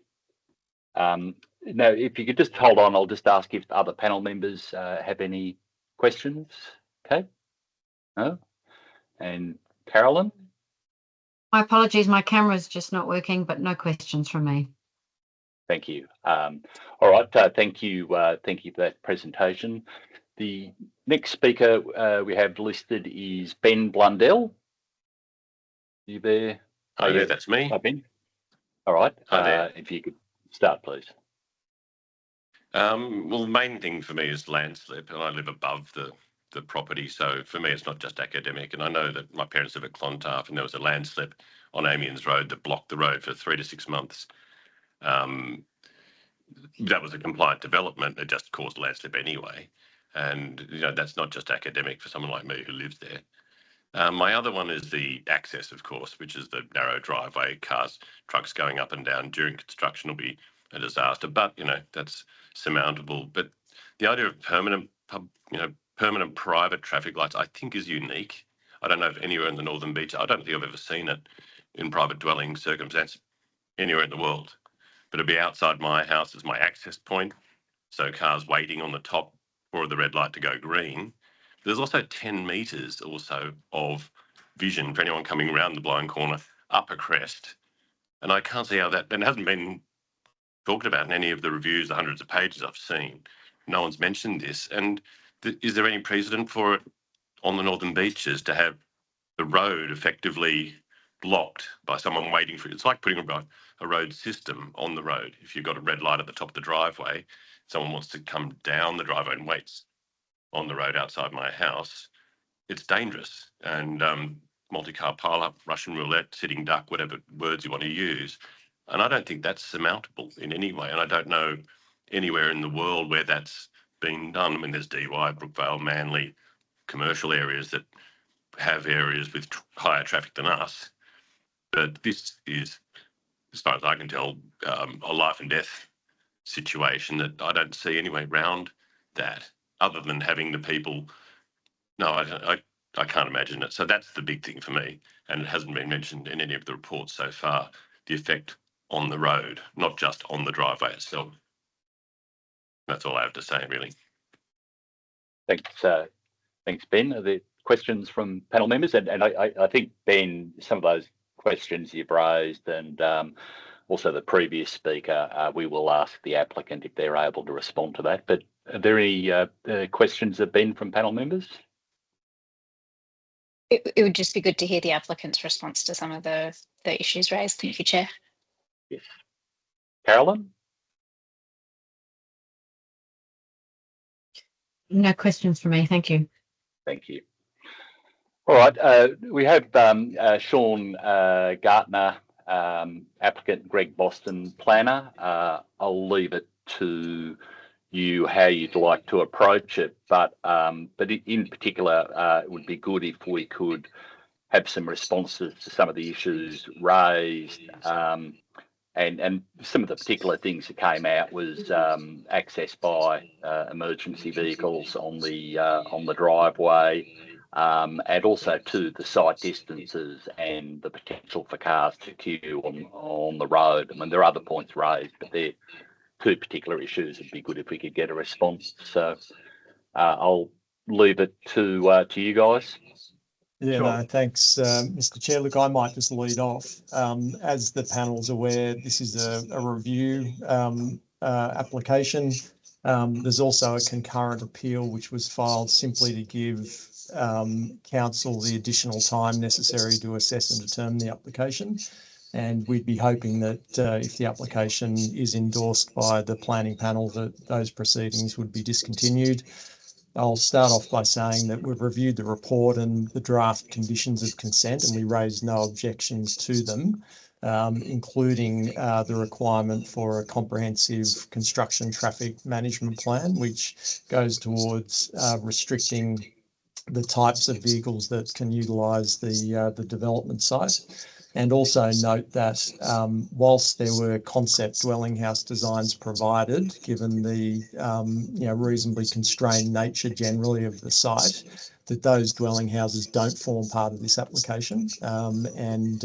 Now, if you could just hold on, I'll just ask if other panel members have any questions. Okay. No? And Carolyn? My apologies, my camera's just not working, but no questions from me. Thank you. All right. Thank you. Thank you for that presentation. The next speaker we have listed is Ben Blundell. You there? Oh, yeah, that's me. Hi, Ben. All right. Hi there. If you could start, please. Well, the main thing for me is landslip, and I live above the property. So for me, it's not just academic. And I know that my parents live at Clontarf, and there was a landslip on Amiens Road that blocked the road for 3 to 6 months. That was a compliant development. It just caused landslip anyway. And, you know, that's not just academic for someone like me who lives there. My other one is the access, of course, which is the narrow driveway, cars, trucks going up and down during construction will be a disaster. But, you know, that's surmountable. But the idea of permanent private traffic lights, I think, is unique. I don't know if anywhere in the Northern Beach, I don't think I've ever seen it in private dwelling circumstance anywhere in the world. But it'd be outside my house as my access point. So cars waiting on the top for the red light to go green. There's also 10 metres also of vision for anyone coming around the blind corner up a crest. And I can't see how that, and it hasn't been talked about in any of the reviews, the hundreds of pages I've seen. No one's mentioned this. And is there any precedent for it on the Northern Beaches to have the road effectively blocked by someone waiting for it? It's like putting a road system on the road. If you've got a red light at the top of the driveway, someone wants to come down the driveway and waits on the road outside my house, it's dangerous. And multi-car pile-up, Russian roulette, sitting duck, whatever words you want to use. And I don't think that's surmountable in any way. And I don't know anywhere in the world where that's been done. I mean, there's DY, Brookvale, Manly, commercial areas that have areas with higher traffic than us. But this is, as far as I can tell, a life and death situation that I don't see any way around that, other than having the people. No, I can't imagine it. So that's the big thing for me, and it hasn't been mentioned in any of the reports so far, the effect on the road, not just on the driveway itself. That's all I have to say, really. Thanks, thanks, Ben. Are there questions from panel members? And I think, Ben, some of those questions you've raised and also the previous speaker, we will ask the applicant if they're able to respond to that. But are there any questions that have been from panel members? It would just be good to hear the applicant's response to some of the issues raised. Thank you, Chair. Yes. Carolyn? No questions from me. Thank you. Thank you. All right. We have Sean Gartner, applicant, Greg Boston, planner. I'll leave it to you how you'd like to approach it, but in particular, it would be good if we could have some responses to some of the issues raised. And some of the particular things that came out was access by emergency vehicles on the driveway, and also to the site distances and the potential for cars to queue on the road. I mean, there are other points raised, but they're two particular issues, it'd be good if we could get a response. So I'll leave it to you guys. Yeah, Sure. no, thanks, Mr. Chair. Look, I might just lead off. As the panel's aware, this is a review application. There's also a concurrent appeal which was filed simply to give council the additional time necessary to assess and determine the application. And we'd be hoping that if the application is endorsed by the planning panel, that those proceedings would be discontinued. I'll start off by saying that we've reviewed the report and the draft conditions of consent, and we raised no objections to them, including the requirement for a comprehensive construction traffic management plan, which goes towards restricting the types of vehicles that can utilise the development site. And also note that whilst there were concept dwelling house designs provided, given the reasonably constrained nature generally of the site, that those dwelling houses don't form part of this application, and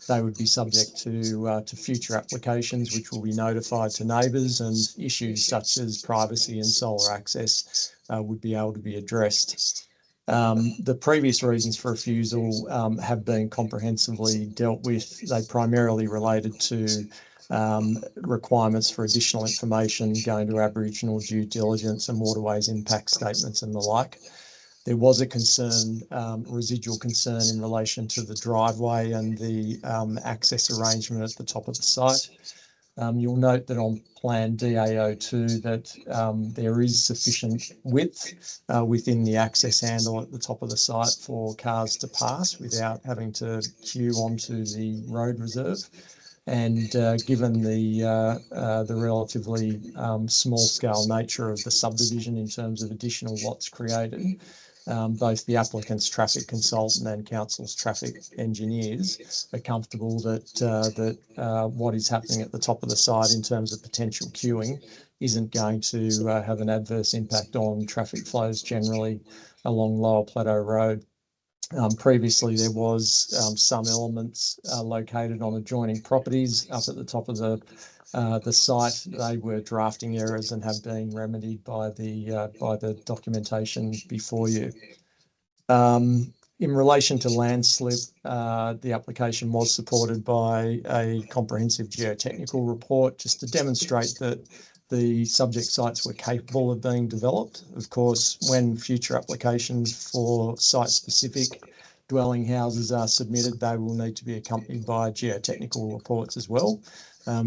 they would be subject to future applications, which will be notified to neighbours, and issues such as privacy and solar access would be able to be addressed. The previous reasons for refusal have been comprehensively dealt with. They primarily related to requirements for additional information going to Aboriginal due diligence and waterways impact statements and the like. There was a concern, residual concern in relation to the driveway and the access arrangement at the top of the site. You'll note that on Plan DA02 that there is sufficient width within the access handle at the top of the site for cars to pass without having to queue onto the road reserve. And given the relatively small-scale nature of the subdivision in terms of additional lots created, both the applicant's traffic consultant and council's traffic engineers are comfortable that what is happening at the top of the site in terms of potential queuing isn't going to have an adverse impact on traffic flows generally along Lower Plateau Road. Previously, there was some elements located on adjoining properties up at the top of the site. They were drafting errors and have been remedied by the documentation before you. In relation to landslip, the application was supported by a comprehensive geotechnical report just to demonstrate that the subject sites were capable of being developed. Of course, when future applications for site-specific dwelling houses are submitted, they will need to be accompanied by geotechnical reports as well,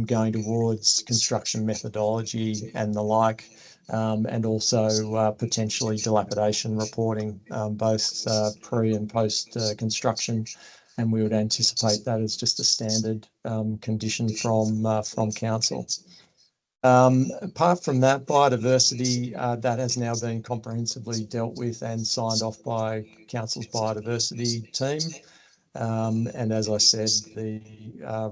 going towards construction methodology and the like, and also potentially dilapidation reporting, both pre and post construction. And we would anticipate that as just a standard condition from council. Apart from that, biodiversity, that has now been comprehensively dealt with and signed off by council's biodiversity team. And as I said, the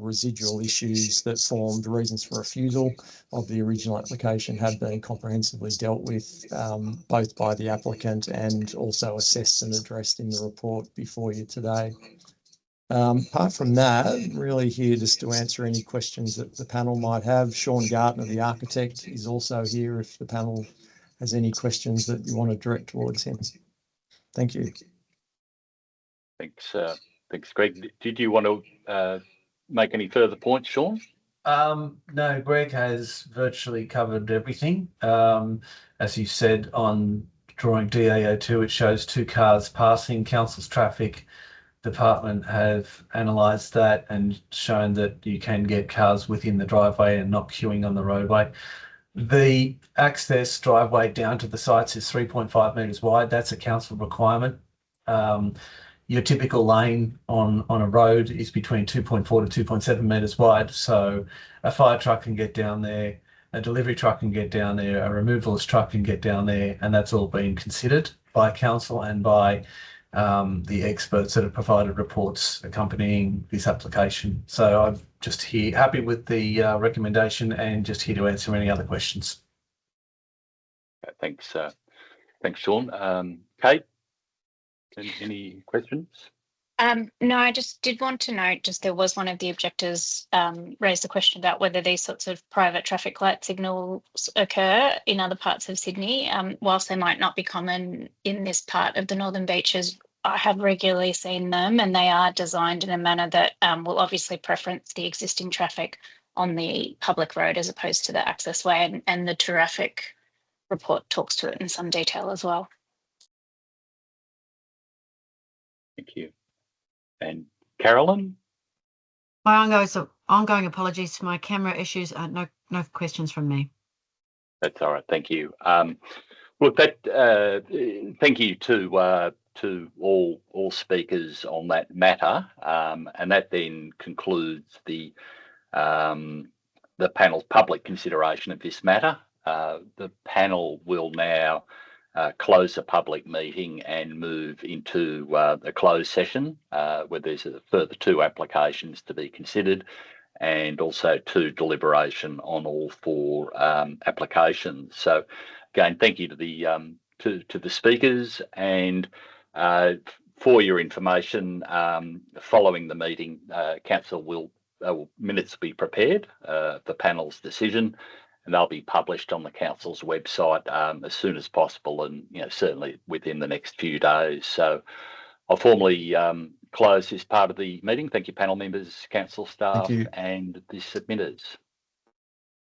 residual issues that formed reasons for refusal of the original application have been comprehensively dealt with, both by the applicant and also assessed and addressed in the report before you today. Apart from that, really here just to answer any questions that the panel might have. Sean Gartner, the architect, is also here if the panel has any questions that you want to direct towards him. Thank you. Thanks, Greg. Did you want to make any further points, Sean? No, Greg has virtually covered everything. As you said on drawing DA02, it shows two cars passing. Council's traffic department have analysed that and shown that you can get cars within the driveway and not queuing on the roadway. The access driveway down to the sites is 3.5 metres wide. That's a council requirement. Your typical lane on a road is between 2.4 to 2.7 metres wide. So a fire truck can get down there, a delivery truck can get down there, a removalist truck can get down there, and that's all been considered by council and by the experts that have provided reports accompanying this application. So I'm just here happy with the recommendation and just here to answer any other questions. Thanks, Sean. Kate, any questions? No, I just did want to note, just there was one of the objectors raised the question about whether these sorts of private traffic light signals occur in other parts of Sydney. Whilst they might not be common in this part of the Northern Beaches, I have regularly seen them, and they are designed in a manner that will obviously preference the existing traffic on the public road as opposed to the access way, and the traffic report talks to it in some detail as well. Thank you. And Carolyn? My ongoing apologies for my camera issues. No questions from me. That's all right. Thank you. Look, thank you to all speakers on that matter, and that then concludes the panel's public consideration of this matter. The panel will now close the public meeting and move into the closed session, where there's a further 2 applications to be considered, and also 2 deliberation on all 4 applications. So, again, thank you to the speakers, and for your information, following the meeting, council will minutes be prepared, the panel's decision, and they'll be published on the council's website as soon as possible, and certainly within the next few days. So I'll formally close this part of the meeting. Thank you, panel members, council staff, and the submitters.